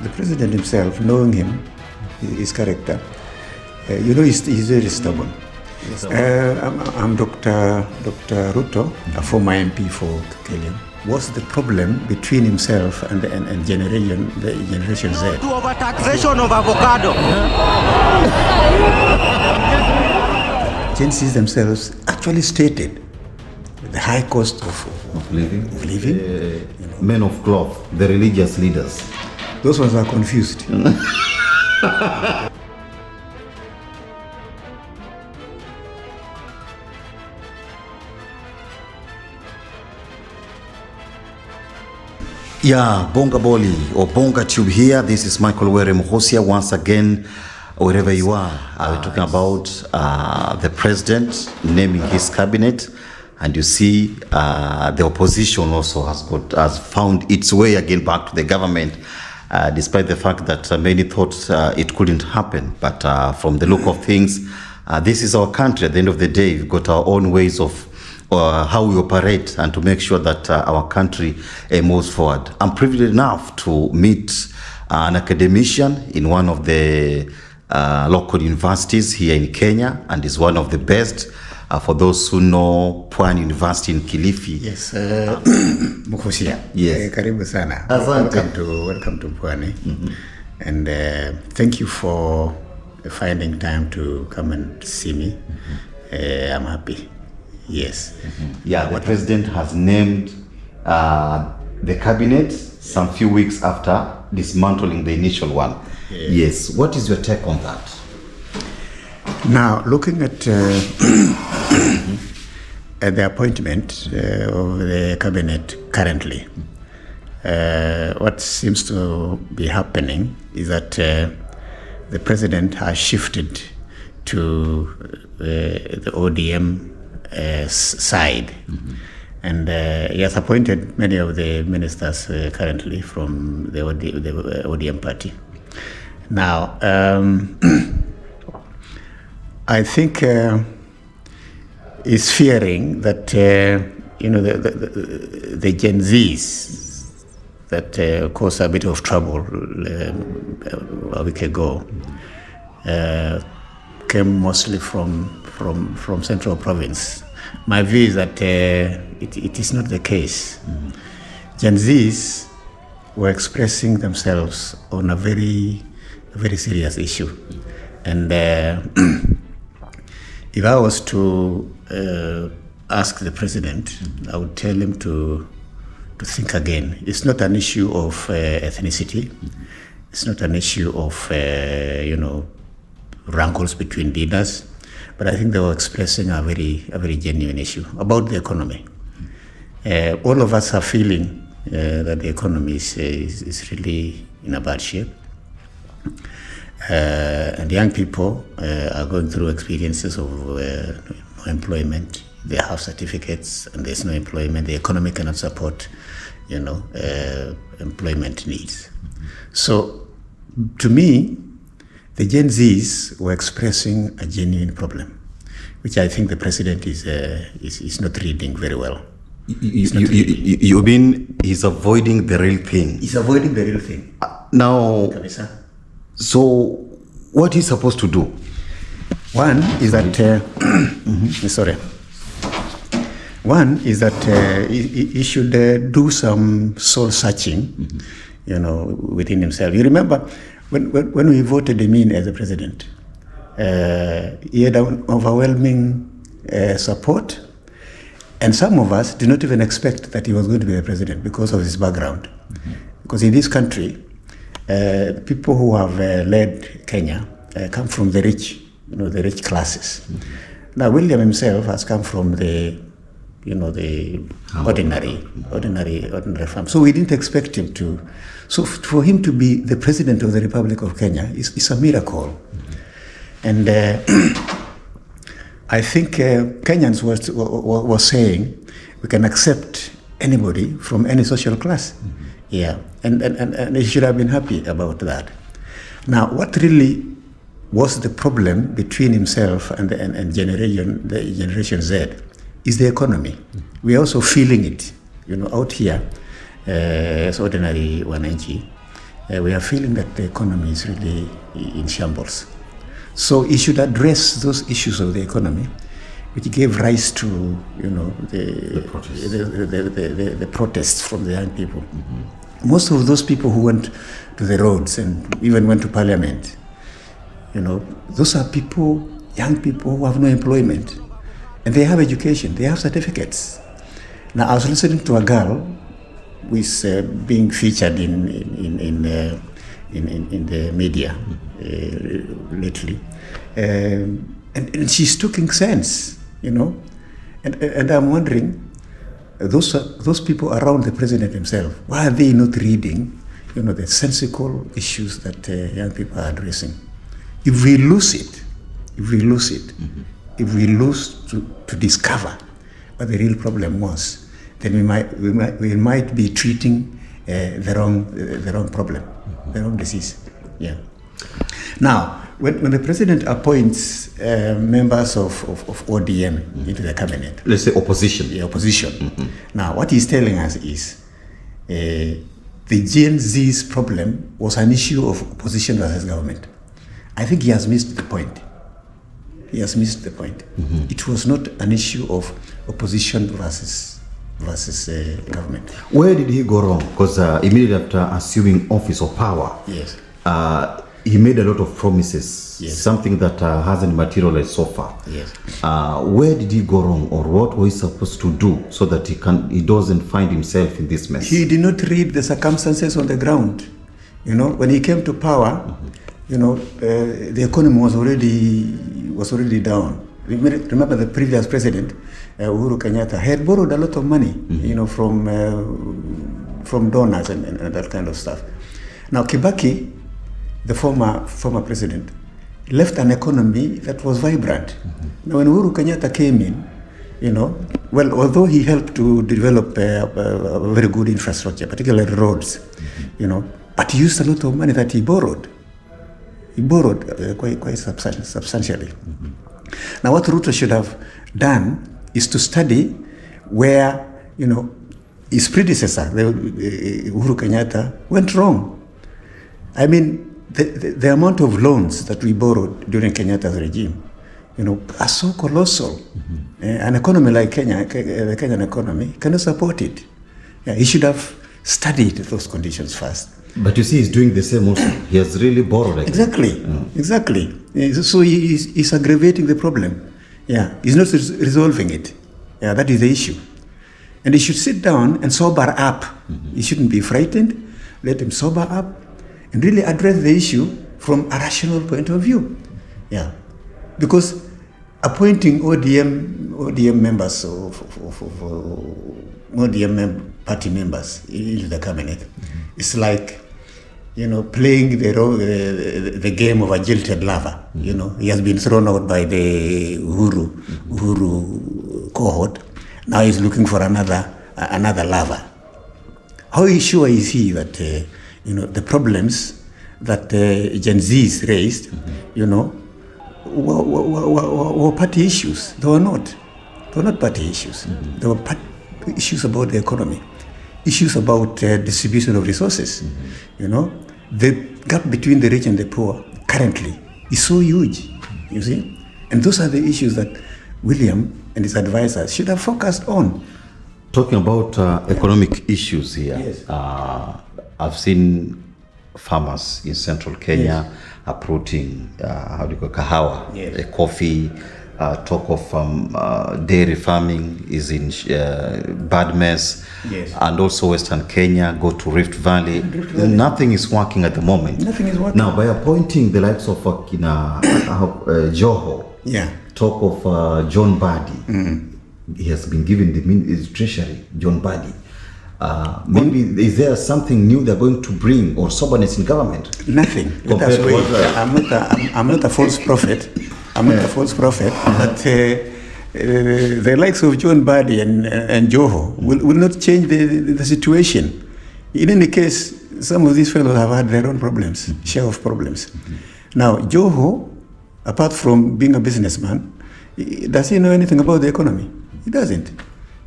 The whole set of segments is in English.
the president himself, knowing him, his character, he's very stubborn. I'm Dr. Ruto, a former MP for Kipkelion. What's the problem between himself and Generation Z? To overtaxation of avocado. Gen Zs themselves actually stated the high cost of living. Men of cloth, the religious leaders. Those ones are confused. Yeah, Bonga Boli or Bonga Tube here. This is Michael Were Mhosia once again, wherever you are. We're talking about the president naming his cabinet, and you see the opposition also has found its way again back to the government, despite the fact that many thought it couldn't happen. But from the look of things, this is our country. At the end of the day, we've got our own ways of how we operate and to make sure that our country moves forward. I'm privileged enough to meet an academician in one of the local universities here in Kenya, and is one of the best. For those who know Pwani University in Kilifi. Yes, Mhosia. Yes. Karibu sana. Asante. Welcome to Pwani. And thank you for finding time to come and see me. I'm happy. Yes. Yeah, the president has named the cabinet some few weeks after dismantling the initial one. Yes. What is your take on that? Now, looking at the appointment of the cabinet currently, what seems to be happening is that the president has shifted to the ODM side, and he has appointed many of the ministers currently from the ODM party. Now, I think is fearing that the Gen Zs that caused a bit of trouble a week ago came mostly from Central Province. My view is that it is not the case. Gen Zs were expressing themselves on a very serious issue, and if I was to ask the president, I would tell him to think again. It's not an issue of ethnicity. It's not an issue of rankles between leaders, but I think they were expressing a very genuine issue about the economy. All of us are feeling that the economy is really in a bad shape. And young people are going through experiences of no employment. They have certificates and there's no employment. The economy cannot support, employment needs. So, to me, the Gen Zs were expressing a genuine problem, which I think the president is not reading very well. You mean he's avoiding the real thing? He's avoiding the real thing. Now. Kamisa. So, what he's supposed to do? One is that One is that he should do some soul searching, within himself. You remember when we voted him in as a president, he had an overwhelming support, and some of us did not even expect that he was going to be the president because of his background. Because in this country, people who have led Kenya come from the rich, the rich classes. Now, William himself has come from the ordinary farm. So we didn't expect him to. So for him to be the president of the Republic of Kenya is a miracle. And I think Kenyans were saying we can accept anybody from any social class. Yeah, and he should have been happy about that. Now, what really was the problem between himself and Generation Z is the economy. We're also feeling it, out here, as ordinary wananchi. we are feeling that the economy is really in shambles. So he should address those issues of the economy, which gave rise to, the protests from the young people. Mm-hmm. Most of those people who went to the roads and even went to parliament, those are people, young people who have no employment, and they have education, they have certificates. Now, I was listening to a girl who is being featured in the media lately, and she's talking sense, and I'm wondering, those people around the president himself, why are they not reading, the sensical issues that young people are addressing? If we lose it, mm-hmm. if we lose to discover what the real problem was, then we might be treating the wrong problem, mm-hmm. the wrong disease. Yeah. Now, when the president appoints members of ODM mm-hmm. into the cabinet, let's say opposition. Yeah, opposition. Mm-hmm. Now, what he's telling us is the Gen Z's problem was an issue of opposition versus government. I think he has missed the point. Mm-hmm. It was not an issue of opposition versus government. Where did he go wrong? Because immediately after assuming office or power, yes, he made a lot of promises, yes. something that hasn't materialized so far. Yes. Where did he go wrong, or what was he supposed to do so that he doesn't find himself in this mess? He did not read the circumstances on the ground. When he came to power, mm-hmm. The economy was already down. Remember the previous president, Uhuru Kenyatta, had borrowed a lot of money, mm-hmm. From donors and that kind of stuff. Now Kibaki, the former president, left an economy that was vibrant. Mm-hmm. Now when Uhuru Kenyatta came in, although he helped to develop a very good infrastructure, particularly roads, mm-hmm. But he used a lot of money that he borrowed. He borrowed quite substantially. Mm-hmm. Now, what Ruto should have done is to study where, his predecessor, Uhuru Kenyatta, went wrong. I mean, the amount of loans that we borrowed during Kenyatta's regime, are so colossal. Mm-hmm. An economy like Kenya, the Kenyan economy, cannot support it. Yeah, he should have studied those conditions first. But you see, he's doing the same also. He has really borrowed again. Exactly. So he's aggravating the problem. Yeah, he's not resolving it. Yeah, that is the issue. And he should sit down and sober up. Mm-hmm. He shouldn't be frightened. Let him sober up and really address the issue from a rational point of view. Yeah, because appointing ODM members of ODM party members into the cabinet, mm-hmm. is like, playing the game of a jilted lover. Mm-hmm. He has been thrown out by the Uhuru cohort. Now he's looking for another lover. How sure is he that the problems that Gen Zs raised, mm-hmm. Were party issues? They were not. They were not party issues. Mm-hmm. They were issues about the economy, issues about distribution of resources. Mm-hmm. The gap between the rich and the poor currently is so huge, you see? And those are the issues that William and his advisors should have focused on. Talking about economic issues here, yes. I've seen farmers in central Kenya, yes. uprooting, kahawa, yes. Coffee. Talk of dairy farming is in bad mess, yes. and also Western Kenya, go to Rift Valley. Nothing is working at the moment. Nothing is working. Now, by appointing the likes of Joho, yeah. talk of John Badi, mm-hmm. he has been given his treasury, John Badi. Maybe is there something new they're going to bring or soberness in government? Nothing. I'm not a false prophet. But the likes of John Badi and Joho will not change the situation. In any case, some of these fellows have had their own problems, mm-hmm. share of problems. Mm-hmm. Now, Joho, apart from being a businessman, does he know anything about the economy? He doesn't.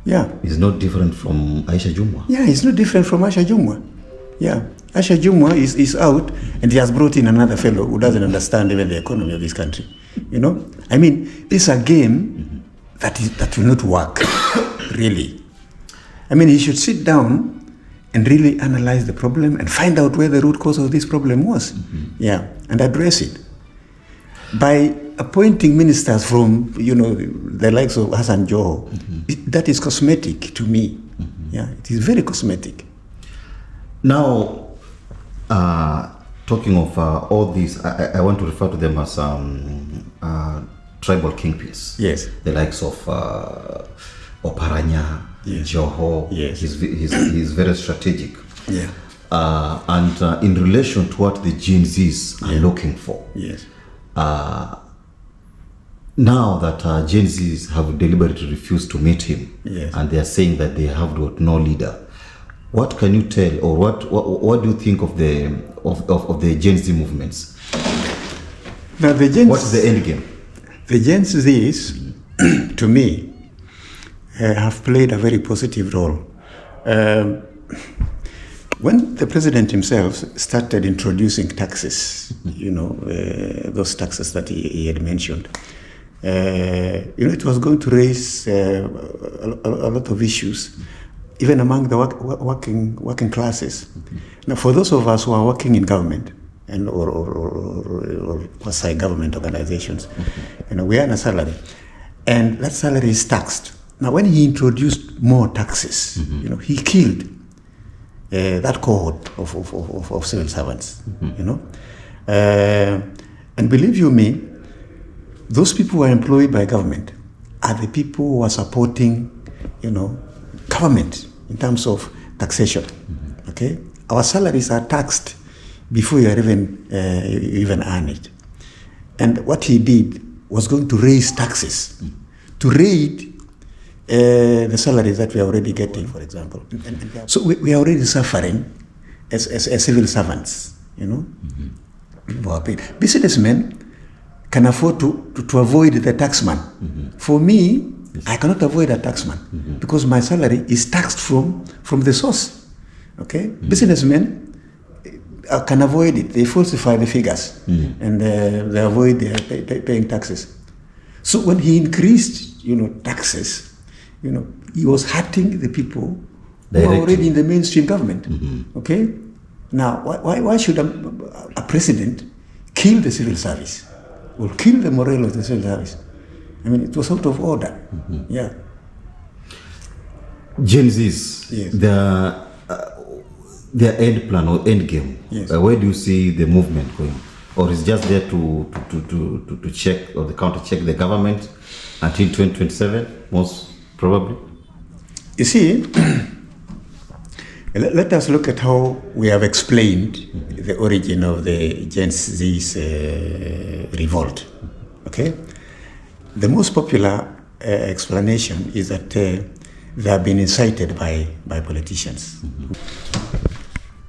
Yeah. He's not different from Aisha Jumwa. Yeah, he's not different from Aisha Jumwa. Yeah. Asha Jumwa is out, and he has brought in another fellow who doesn't understand even the economy of this country. You know, I mean, it's a game that will not work, really. I mean, he should sit down and really analyze the problem and find out where the root cause of this problem was, and address it. By appointing ministers from, the likes of Hassan Joho, that is cosmetic to me. Yeah, it is very cosmetic. Now, talking of all these, I want to refer to them as tribal kingpins. Yes. The likes of Oparanya, Joho. Yes. He's very strategic. Yeah. And in relation to what the Gen Zs are looking for. Yes. Now that Gen Zs have deliberately refused to meet him, and they are saying that they have no leader, what can you tell, or what do you think of the Gen Z movements? Now what's the end game? The Gen Zs, to me, have played a very positive role. When the president himself started introducing taxes, those taxes that he had mentioned, it was going to raise a lot of issues, even among the working classes. Now, for those of us who are working in government and or quasi-government organizations, we earn a salary, and that salary is taxed. Now, when he introduced more taxes, he killed that cohort of civil servants, and believe you me, those people who are employed by government are the people who are supporting, government in terms of taxation. Okay, our salaries are taxed before you even earn it. And what he did was going to raise taxes to raid the salaries that we are already getting, for example. So we are already suffering as civil servants, People are paid. Businessmen can afford to avoid the taxman. For me, I cannot avoid a taxman because my salary is taxed from the source. Okay, businessmen can avoid it. They falsify the figures and they avoid paying taxes. So when he increased, taxes, he was hurting the people who are already in the mainstream government. Okay, now why should a president kill the civil service or kill the morale of the civil service? I mean, it was out of order. Yeah. Gen Zs, their end plan or end game. Yes. Where do you see the movement going, or is just there to check or the counter check the government until 2027, most probably? You see, let us look at how we have explained the origin of the Gen Z's revolt. Okay. The most popular explanation is that they have been incited by politicians.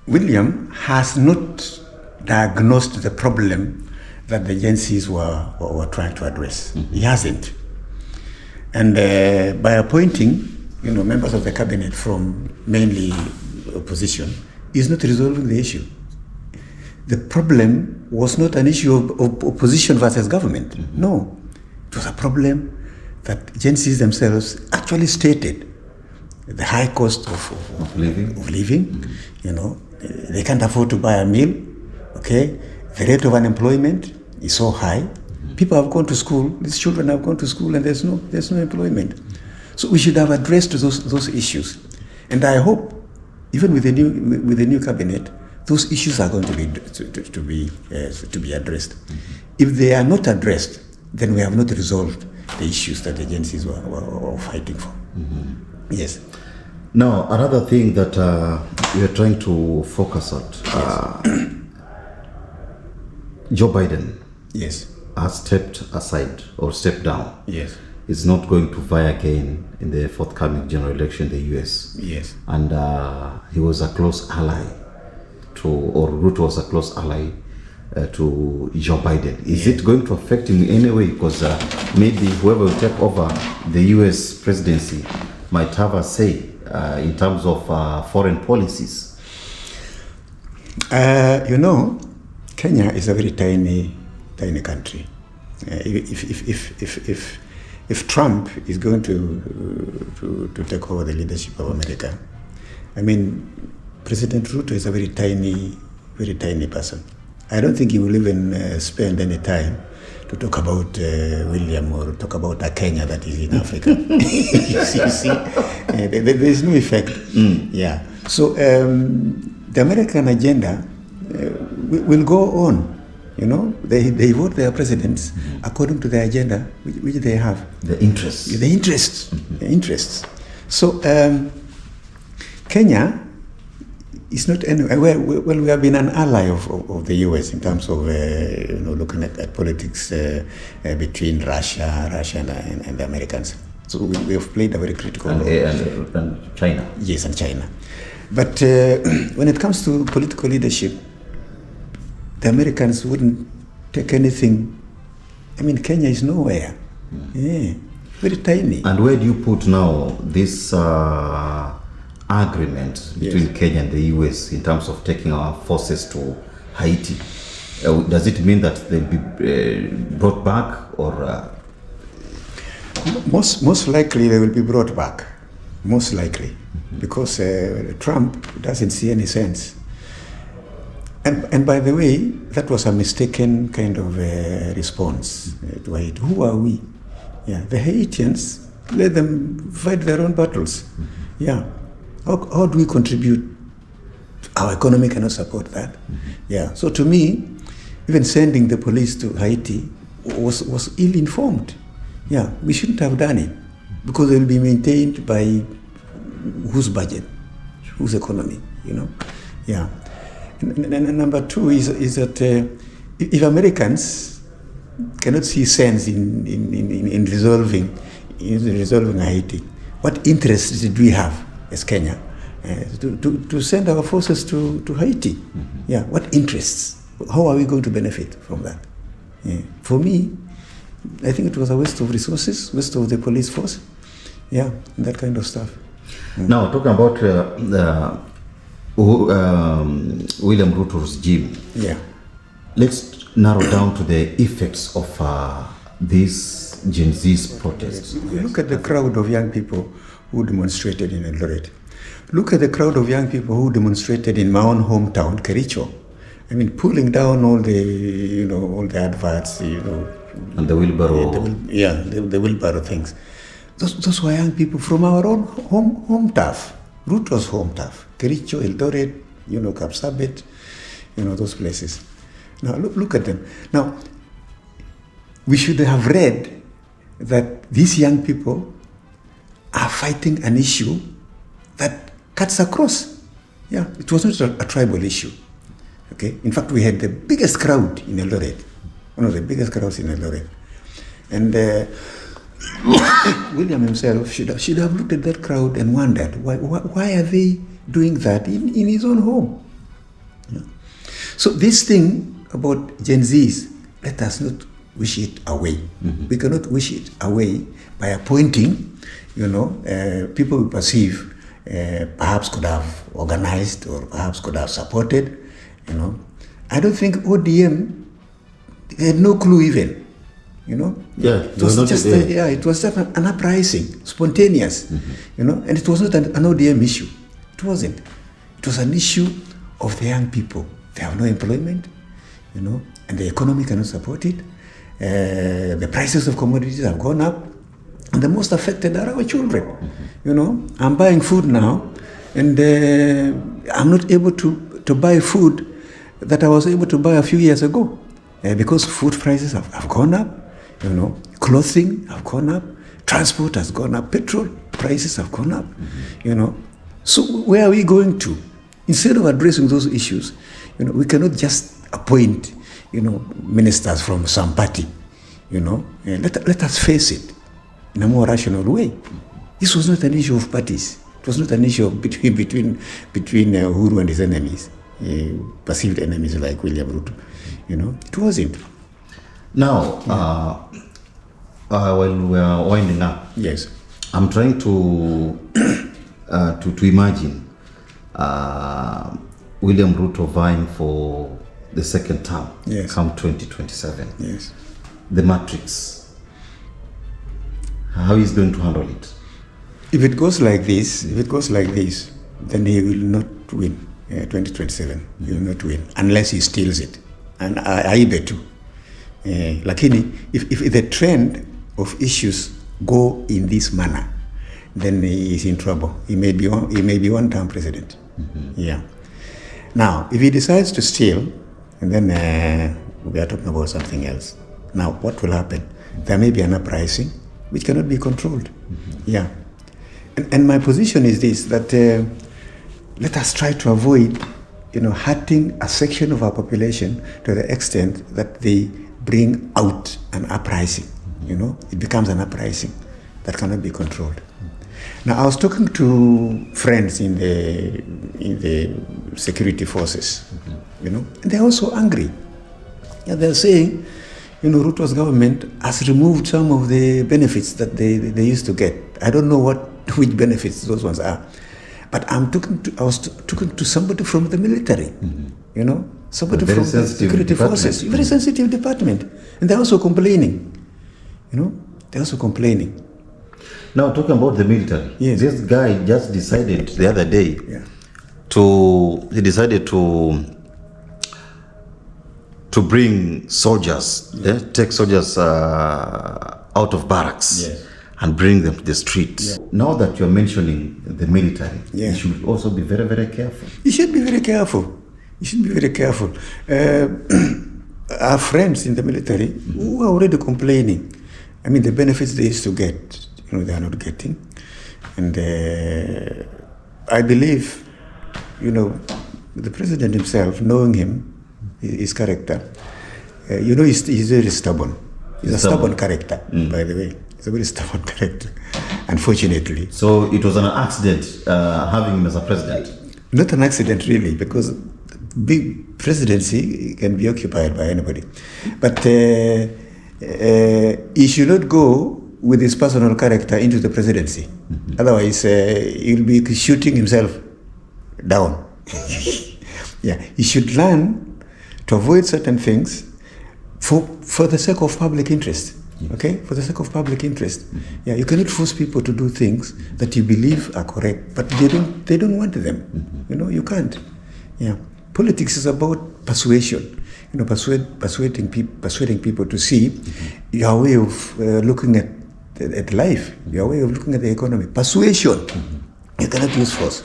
William has not diagnosed the problem that the Gen Zs were trying to address. He hasn't. And by appointing, members of the cabinet from mainly opposition, is not resolving the issue. The problem was not an issue of opposition versus government. No. It was a problem that Gen Zs themselves actually stated. The high cost of living. They can't afford to buy a meal. Okay, the rate of unemployment is so high. People have gone to school. These children have gone to school, and there's no employment. So we should have addressed those issues. And I hope, even with the new cabinet, those issues are going to be addressed. If they are not addressed, then we have not resolved the issues that the Gen Zs were fighting for. Yes. Now, another thing that we are trying to focus on, Joe Biden has stepped aside or stepped down. Yes. Is not going to vie again in the forthcoming general election in the US. Yes. And he was a close ally Ruto was a close ally to Joe Biden. Is it going to affect him in any way? Because maybe whoever will take over the US presidency might have a say in terms of foreign policies. You know, Kenya is a very tiny country. If Trump is going to take over the leadership of America, I mean, President Ruto is a very tiny person. I don't think he will even spend any time to talk about William or talk about a Kenya that is in Africa. you see, there is no effect. Yeah. So the American agenda will go on. You know, they vote their presidents according to the agenda which they have. The interests. The interests. The interests. So Kenya is not anywhere. Well, we have been an ally of the US in terms of looking at politics between Russia and the Americans. So we have played a very critical role. And China. Yes, and China. But when it comes to political leadership, the Americans wouldn't take anything. I mean, Kenya is nowhere. Yeah, very tiny. And where do you put now this agreement between Kenya and the US in terms of taking our forces to Haiti? Does it mean that they'll be brought back, or? Most likely they will be brought back. Most likely, because Trump doesn't see any sense. And by the way, that was a mistaken kind of response to Haiti. Who are we? Yeah, the Haitians, let them fight their own battles. Yeah. How do we contribute? Our economy cannot support that. Yeah. So to me, even sending the police to Haiti was ill-informed. Yeah, we shouldn't have done it, because they will be maintained by whose budget, whose economy, you know? Yeah. And number two is that if Americans cannot see sense in resolving Haiti, what interest did we have as Kenya to send our forces to Haiti? Yeah, what interests? How are we going to benefit from that? Yeah. For me, I think it was a waste of resources, waste of the police force, yeah, that kind of stuff. Now, talking about William Ruto's regime. Yeah. Let's narrow down to the effects of this Gen Z's protest. Look at the crowd of young people who demonstrated in Eldoret. Look at the crowd of young people who demonstrated in my own hometown, Kericho. I mean, pulling down all the adverts, and the wheelbarrow. The wheelbarrow things. Those were young people from our own home turf, Ruto's home turf. Kericho, Eldoret, Kapsabet, those places. Now look at them. Now, we should have read that these young people are fighting an issue that cuts across. Yeah, it was not a tribal issue. Okay. In fact, we had the biggest crowd in Eldoret, one of the biggest crowds in Eldoret, and William himself should have looked at that crowd and wondered why are they doing that in his own home. Yeah. So this thing about Gen Zs, let us not wish it away. We cannot wish it away by appointing, people we perceive perhaps could have organized or perhaps could have supported. I don't think ODM had no clue even. Yeah, it was just an uprising, spontaneous, and it was not an ODM issue. It wasn't. It was an issue of the young people. They have no employment, and the economy cannot support it. The prices of commodities have gone up, and the most affected are our children. I'm buying food now, and I'm not able to buy food that I was able to buy a few years ago, because food prices have gone up. Clothing have gone up, transport has gone up, petrol prices have gone up, So where are we going to? Instead of addressing those issues, we cannot just appoint, ministers from some party, let us face it in a more rational way. This was not an issue of parties. It was not an issue of between Uhuru and his enemies, perceived enemies like William Ruto. It wasn't. Now, while we are winding up, yes, I'm trying to imagine William Ruto vying for the second term, Yes. come 2027. Yes. The matrix, how is going to handle it? If it goes like this, then he will not win 2027. He will not win unless he steals it. And I bet too. Lakini, if the trend of issues go in this manner, then he is in trouble. He may be one-term president. Yeah. Now, if he decides to steal, and then we are talking about something else. Now, what will happen? There may be an uprising which cannot be controlled. Yeah. And my position is this, that let us try to avoid, hurting a section of our population to the extent that they bring out an uprising. It becomes an uprising that cannot be controlled. Now, I was talking to friends in the security forces, and they're also angry. Yeah, they're saying, Ruto's government has removed some of the benefits that they used to get. I don't know which benefits those ones are, but I was talking to somebody from the military, somebody from the security forces, very sensitive department, and they're also complaining. They're also complaining. Now, talking about the military, yes. This guy just decided the other day to bring soldiers, take soldiers out of barracks and bring them to the streets. Now that you're mentioning the military, you should also be very, very careful. You should be very careful. Our friends in the military who are already complaining. I mean, the benefits they used to get, they are not getting. And I believe, the president himself, knowing him, his character, he's very stubborn. He's a stubborn character, by the way. He's a very stubborn character, unfortunately. So it was an accident having him as a president? Not an accident, really, because big presidency can be occupied by anybody. But he should not go with his personal character into the presidency. Otherwise, he'll be shooting himself down. He should learn to avoid certain things for the sake of public interest. Okay? For the sake of public interest. You cannot force people to do things that you believe are correct, but they don't want them. You can't. Politics is about persuasion. Persuading people to see your way of looking at life, your way of looking at the economy. Persuasion. You cannot use force.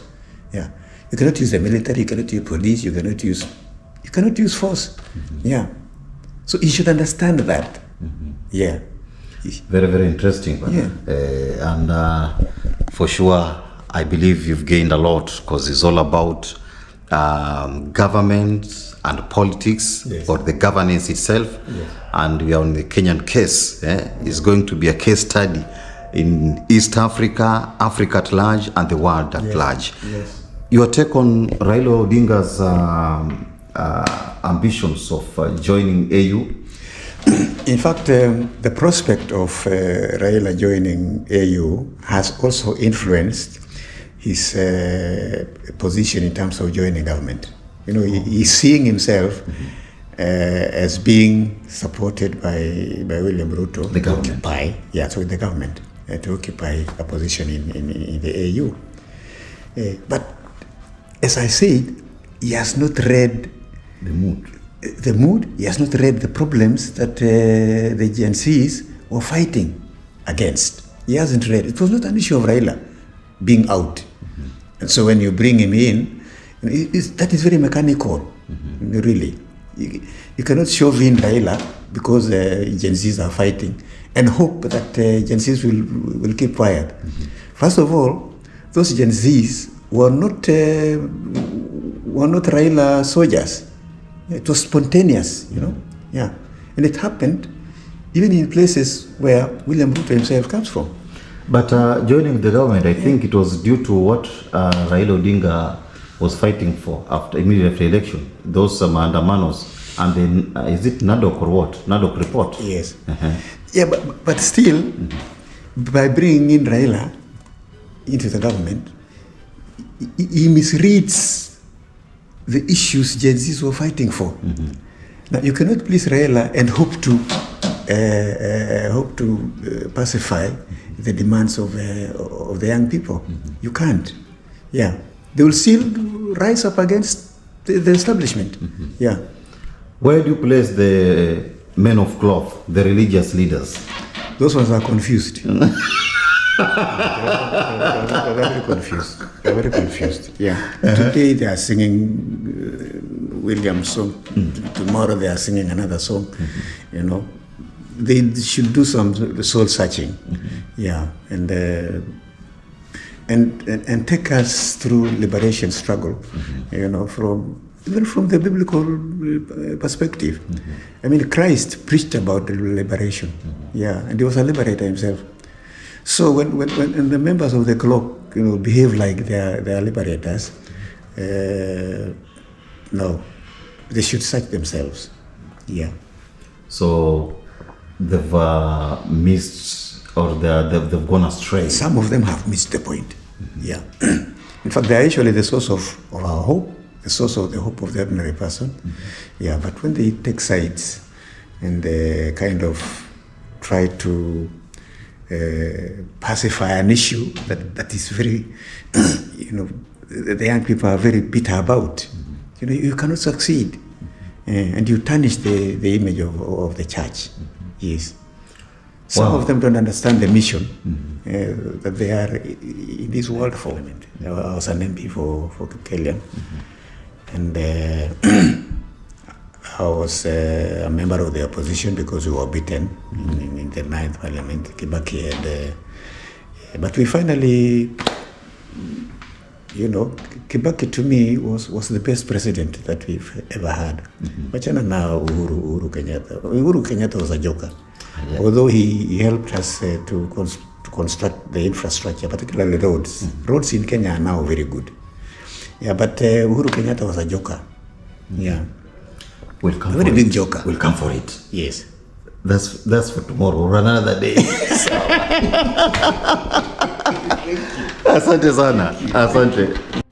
You cannot use the military. You cannot use police. You cannot use force. So you should understand that. Very, very interesting. And for sure, I believe you've gained a lot, because it's all about government and politics, or the governance itself. And we are on the Kenyan case. It's going to be a case study in East Africa, Africa at large, and the world at large. Your take on Raila Odinga's ambitions of joining AU? In fact, the prospect of Raila joining AU has also influenced his position in terms of joining government. He's seeing himself as being supported by William Ruto the government. The government to occupy a position in the AU. But as I said, he has not read the mood. He has not read the problems that the Gen Zs were fighting against. He hasn't read. It was not an issue of Raila being out. And so when you bring him in, that is very mechanical, really. You cannot shove in Raila because Gen Zs are fighting and hope that Gen Zs will keep quiet. First of all, those Gen Zs were not Raila soldiers. It was spontaneous, And it happened even in places where William Ruto himself comes from. But joining the government, I think it was due to what Raila Odinga was fighting for immediately after election. Those maandamanos, and then is it NADOC or what? NADOC report? Yes. But still, by bringing in Raila into the government, he misreads the issues Gen Zs were fighting for. Now, you cannot please Raila and hope to pacify the demands of the young people. You can't. Yeah, they will still rise up against the establishment. Yeah. Where do you place the men of cloth, the religious leaders? Those ones are confused. They're very confused. They're very confused. Yeah. Today they are singing William's song. Tomorrow they are singing another song. You know, they should do some soul searching. Yeah, and take us through liberation struggle. You know, even from the biblical perspective. I mean, Christ preached about liberation. Yeah, and he was a liberator himself. So when the members of the clock, you know, behave like they are liberators, no, they should search themselves. Yeah. So they've missed, or they've gone astray. Some of them have missed the point. Yeah. In fact, they are actually the source of our hope, the source of the hope of the ordinary person. Yeah, but when they take sides and they kind of try to pacify an issue that is very, you know, the young people are very bitter about. You know, you cannot succeed, and you tarnish the image of the church. Yes. Some of them don't understand the mission that they are in this world for. I was an MP for Kipkelion, and I was a member of the opposition because we were beaten in the 9th Parliament. Kibaki had, but we finally, you know, Kibaki to me was the best president that we've ever had. Wachana na Uhuru Kenyatta. Uhuru Kenyatta was a joker. Yeah. Although he helped us to construct the infrastructure, particularly roads. Roads in Kenya are now very good. Yeah, but Uhuru Kenyatta was a joker. Yeah. We'll come a very big joker. We'll come for it. Yes. That's for tomorrow or another day. Asante sana. Asante.